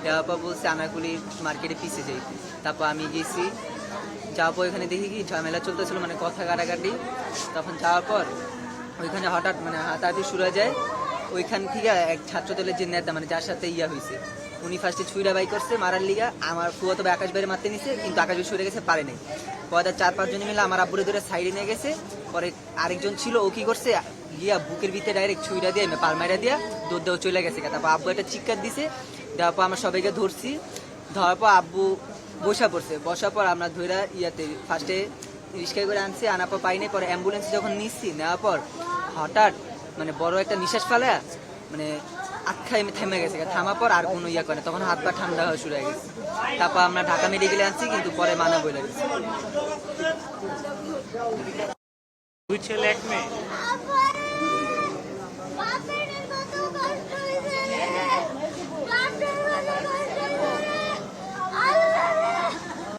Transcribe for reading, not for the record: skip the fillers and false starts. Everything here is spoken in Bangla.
দেওয়ার পর বলছে আনারকুলি মার্কেটে পিছিয়ে যাই। তারপর আমি গেছি, যাওয়ার পর এখানে দেখি কি ঝামেলা চলতেছিল, মানে কথা কাটাকাটি। তখন যাওয়ার পর ওইখানে হঠাৎ মানে হাতাহাতি শুরু হয়ে যায়। ওইখান থেকে এক ছাত্রদলের যে নেতা, মানে যার সাথে ইয়া হয়েছে, উনি ফার্স্টে ছুঁড়া বাই করছে মারার লিগা। আমার ফুয়াতো ভাই আকাশ বাইরে মারতে নিছে, কিন্তু আকাশ ভাই সরে গেছে, পারে নাই। পরে 4-5 জন মিলে আমার আব্বুরে ধরে সাইডে নিয়ে গেছে। পরে আরেকজন ছিল, ও কি করছে গিয়া বুকের ভিতরে ডাইরেক্ট ছুঁড়া দিয়ে পালমাইরা দিয়া দৌড় দেওয়া চলে গেছে। তারপর আব্বু একটা চিৎকার দিছে, দেওয়ার পর আমরা সবাইকে ধরছি। ধরার পর আব্বু বসার পর আমরা ধরে ইয়াতে ফার্স্টে রিক্সায় করে আনছি, আনার পর পাইনি। পরে অ্যাম্বুলেন্স যখন নিচ্ছি, নেওয়ার পর হঠাৎ মানে বড় একটা নিঃশ্বাস ফেলে মানে আখ্যায় থেমে গেছে। থামার পর আর কোনো ইয়া করে, তখন হাত পা ঠান্ডা হওয়া শুরু হয়ে গেছে। তারপর আমরা ঢাকা মেডিকেলে আনছি, কিন্তু পরে মানা বলে গেছে। 2 ছেলে 1 মেয়ে।